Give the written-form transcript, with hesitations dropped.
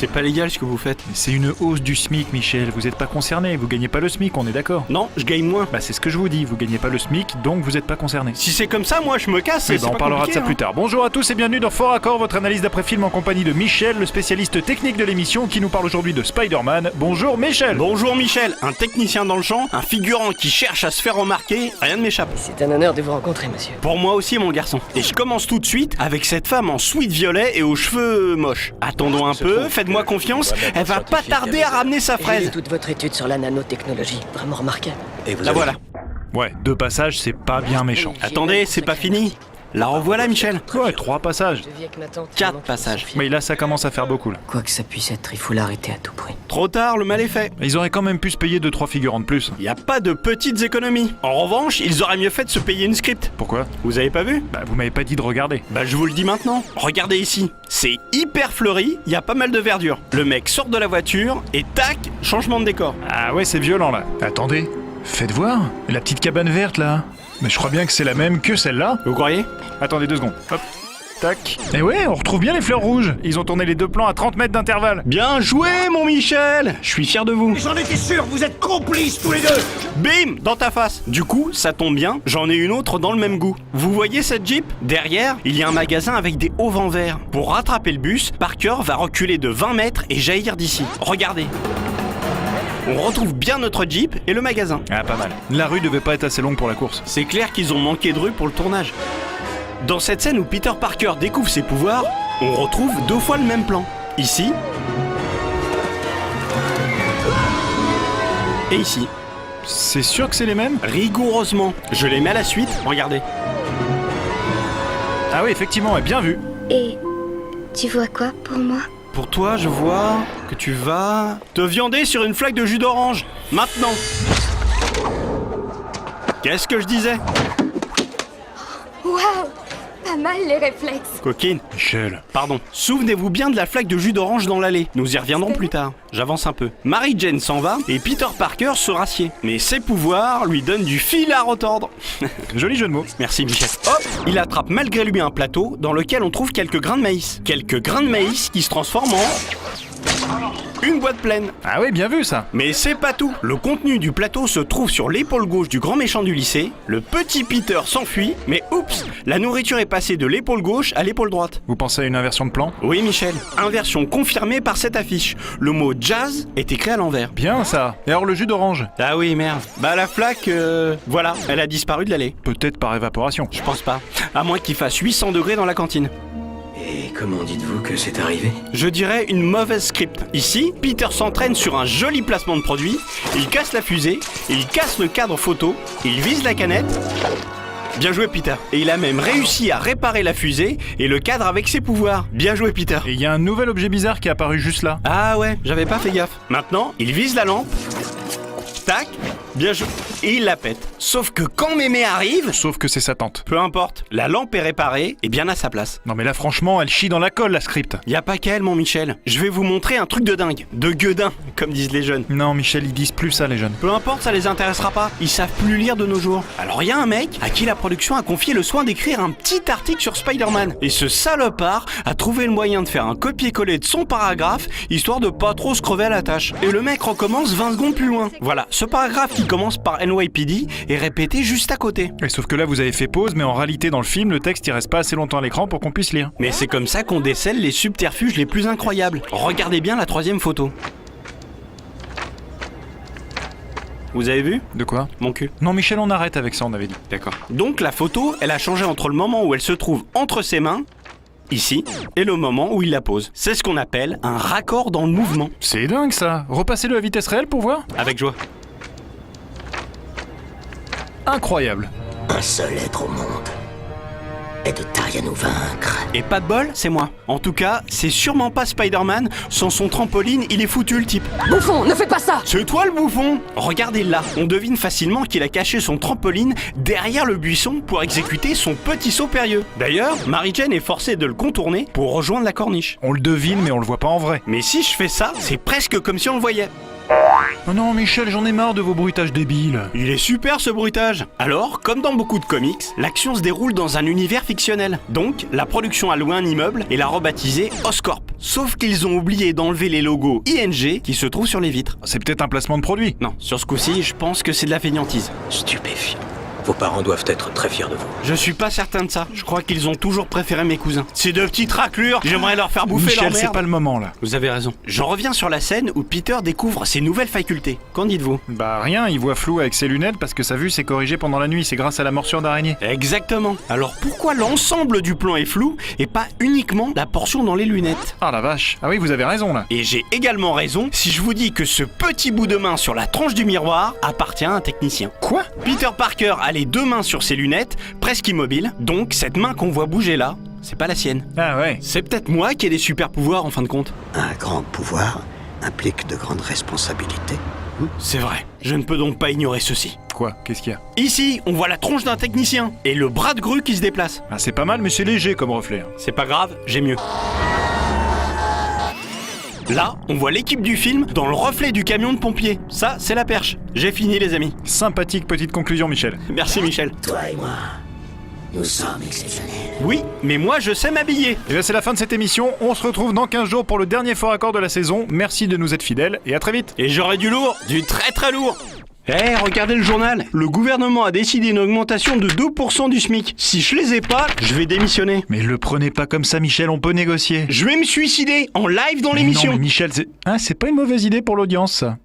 C'est pas légal ce que vous faites. C'est une hausse du SMIC, Michel. Vous êtes pas concerné, vous gagnez pas le SMIC, on est d'accord? Non, je gagne moins. Bah c'est ce que je vous dis, vous gagnez pas le SMIC, donc vous êtes pas concerné. Si c'est comme ça, moi je me casse. Eh ben, on parlera de ça plus tard. Bonjour à tous et bienvenue dans Fort Accord, votre analyse d'après-film en compagnie de Michel, le spécialiste technique de l'émission qui nous parle aujourd'hui de Spider-Man. Bonjour Michel. Bonjour Michel, un technicien dans le champ, un figurant qui cherche à se faire remarquer, rien ne m'échappe. C'est un honneur de vous rencontrer, monsieur. Pour moi aussi mon garçon. Et je commence tout de suite avec cette femme en sweat violet et aux cheveux moches. Attendons un peu, faites-moi confiance, elle va pas tarder à ramener sa J'ai fraise. lu toute votre étude sur la nanotechnologie, vraiment remarquable. La voilà. Ouais, 2 passages, c'est pas bien méchant. Attendez, c'est pas fini. La revoilà Michel. Ouais, 3 passages. Je vis avec ma tante. 4 passages. Mais là ça commence à faire beaucoup là. Quoi que ça puisse être, il faut l'arrêter à tout prix. Trop tard, le mal est fait. Ils auraient quand même pu se payer 2-3 figurants de plus. Y a pas de petites économies. En revanche, ils auraient mieux fait de se payer une script. Pourquoi? Vous avez pas vu? Bah vous m'avez pas dit de regarder. Bah je vous le dis maintenant. Regardez ici. C'est hyper fleuri, y a pas mal de verdure. Le mec sort de la voiture et tac, changement de décor. Ah ouais, c'est violent là. Attendez, faites voir. La petite cabane verte là. Mais je crois bien que c'est la même que celle-là. Vous croyez? Attendez 2 secondes. Hop. Tac. Et ouais, on retrouve bien les fleurs rouges. Ils ont tourné les 2 plans à 30 mètres d'intervalle. Bien joué mon Michel. Je suis fier de vous. J'en étais sûr, vous êtes complices tous les deux. Bim! Dans ta face. Du coup, ça tombe bien, j'en ai une autre dans le même goût. Vous voyez cette Jeep? Derrière, il y a un magasin avec des hauts vents verts. Pour rattraper le bus, Parker va reculer de 20 mètres et jaillir d'ici. Regardez. On retrouve bien notre Jeep et le magasin. Ah pas mal. La rue devait pas être assez longue pour la course. C'est clair qu'ils ont manqué de rue pour le tournage. Dans cette scène où Peter Parker découvre ses pouvoirs, on retrouve 2 fois le même plan. Ici. Et ici. C'est sûr que c'est les mêmes? Rigoureusement. Je les mets à la suite, regardez. Ah oui, effectivement, ouais, bien vu. Et tu vois quoi pour moi? Pour toi, je vois que tu vas te viander sur une flaque de jus d'orange. Maintenant. Qu'est-ce que je disais? Waouh! Pas mal les réflexes. Coquine. Michel. Pardon. Souvenez-vous bien de la flaque de jus d'orange dans l'allée. Nous y reviendrons plus tard. J'avance un peu. Mary Jane s'en va et Peter Parker se rassied. Mais ses pouvoirs lui donnent du fil à retordre. Joli jeu de mots. Merci Michel. Hop, il attrape malgré lui un plateau dans lequel on trouve quelques grains de maïs. Quelques grains de maïs qui se transforment en une boîte pleine. Ah oui, bien vu ça. Mais c'est pas tout. Le contenu du plateau se trouve sur l'épaule gauche du grand méchant du lycée. Le petit Peter s'enfuit, mais oups, la nourriture est passée de l'épaule gauche à l'épaule droite. Vous pensez à une inversion de plan? Oui Michel, inversion confirmée par cette affiche. Le mot jazz est écrit à l'envers. Bien ça. Et alors le jus d'orange? Ah oui merde. Bah la flaque, voilà, elle a disparu de l'allée. Peut-être par évaporation. Je pense pas. À moins qu'il fasse 800 degrés dans la cantine. Et comment dites-vous que c'est arrivé? Je dirais une mauvaise script. Ici, Peter s'entraîne sur un joli placement de produit, il casse la fusée, il casse le cadre photo, il vise la canette. Bien joué Peter. Et il a même réussi à réparer la fusée et le cadre avec ses pouvoirs. Bien joué Peter. Et il y a un nouvel objet bizarre qui est apparu juste là. Ah ouais, j'avais pas fait gaffe. Maintenant, il vise la lampe. Tac, bien joué. Et il la pète. Sauf que quand Mémé arrive, Sauf que c'est sa tante. peu importe, la lampe est réparée et bien à sa place. Non mais là franchement, elle chie dans la colle la script. Y a pas qu'elle mon Michel. Je vais vous montrer un truc de dingue. De gueudin, comme disent les jeunes. Non Michel, ils disent plus ça les jeunes. Peu importe, ça les intéressera pas. Ils savent plus lire de nos jours. Alors y a un mec à qui la production a confié le soin d'écrire un petit article sur Spider-Man. Et ce salopard a trouvé le moyen de faire un copier-coller de son paragraphe, histoire de pas trop se crever à la tâche. Et le mec recommence 20 secondes plus loin. Voilà, ce paragraphe qui commence par NYPD est répété juste à côté. Et sauf que là vous avez fait pause, mais en réalité dans le film, le texte il reste pas assez longtemps à l'écran pour qu'on puisse lire. Mais c'est comme ça qu'on décèle les subterfuges les plus incroyables. Regardez bien la 3e photo. Vous avez vu? De quoi? Mon cul. Non Michel, on arrête avec ça, on avait dit. D'accord. Donc la photo, elle a changé entre le moment où elle se trouve entre ses mains, ici, et le moment où il la pose. C'est ce qu'on appelle un raccord dans le mouvement. C'est dingue ça. Repassez-le à vitesse réelle pour voir. Avec joie. Incroyable. Un seul être au monde est de taille à nous vaincre. Et pas de bol, c'est moi. En tout cas, c'est sûrement pas Spider-Man. Sans son trampoline, il est foutu le type. Bouffon, ne fais pas ça! C'est toi le bouffon! Regardez là, on devine facilement qu'il a caché son trampoline derrière le buisson pour exécuter son petit saut périlleux. D'ailleurs, Mary Jane est forcée de le contourner pour rejoindre la corniche. On le devine, mais on le voit pas en vrai. Mais si je fais ça, c'est presque comme si on le voyait. Oh non, Michel, j'en ai marre de vos bruitages débiles. Il est super ce bruitage. Alors, comme dans beaucoup de comics, l'action se déroule dans un univers fictionnel. Donc, la production a loué un immeuble et l'a rebaptisé Oscorp. Sauf qu'ils ont oublié d'enlever les logos ING qui se trouvent sur les vitres. C'est peut-être un placement de produit. Non, sur ce coup-ci, je pense que c'est de la fainéantise. Stupéfiant. Vos parents doivent être très fiers de vous. Je suis pas certain de ça. Je crois qu'ils ont toujours préféré mes cousins. Ces deux petites raclures, j'aimerais leur faire bouffer leur Michel, c'est merde. pas le moment là. Vous avez raison. J'en reviens sur la scène où Peter découvre ses nouvelles facultés. Qu'en dites-vous? Bah rien, il voit flou avec ses lunettes parce que sa vue s'est corrigée pendant la nuit, c'est grâce à la morsure d'araignée. Exactement. Alors pourquoi l'ensemble du plan est flou et pas uniquement la portion dans les lunettes? Ah la vache. Ah oui, vous avez raison là. Et j'ai également raison si je vous dis que ce petit bout de main sur la tranche du miroir appartient à un technicien. Quoi? Peter Parker a les deux mains sur ses lunettes, presque immobiles, donc cette main qu'on voit bouger là, c'est pas la sienne. Ah ouais. C'est peut-être moi qui ai des super pouvoirs en fin de compte. Un grand pouvoir implique de grandes responsabilités. C'est vrai. Je ne peux donc pas ignorer ceci. Quoi? Qu'est-ce qu'il y a? Ici, on voit la tronche d'un technicien et le bras de grue qui se déplace. Ah c'est pas mal, mais c'est léger comme reflet. C'est pas grave, j'ai mieux. Là, on voit l'équipe du film dans le reflet du camion de pompiers. Ça, c'est la perche. J'ai fini les amis. Sympathique petite conclusion, Michel. Merci Michel. Toi et moi, nous sommes exceptionnels. Oui, mais moi je sais m'habiller. Et bien c'est la fin de cette émission, on se retrouve dans 15 jours pour le dernier fort accord de la saison. Merci de nous être fidèles et à très vite. Et j'aurai du lourd, du très très lourd. Regardez le journal. Le gouvernement a décidé une augmentation de 2% du SMIC. Si je les ai pas, je vais démissionner. Mais le prenez pas comme ça, Michel, on peut négocier. Je vais me suicider en live dans Mais l'émission. Non mais Michel, c'est pas une mauvaise idée pour l'audience ça.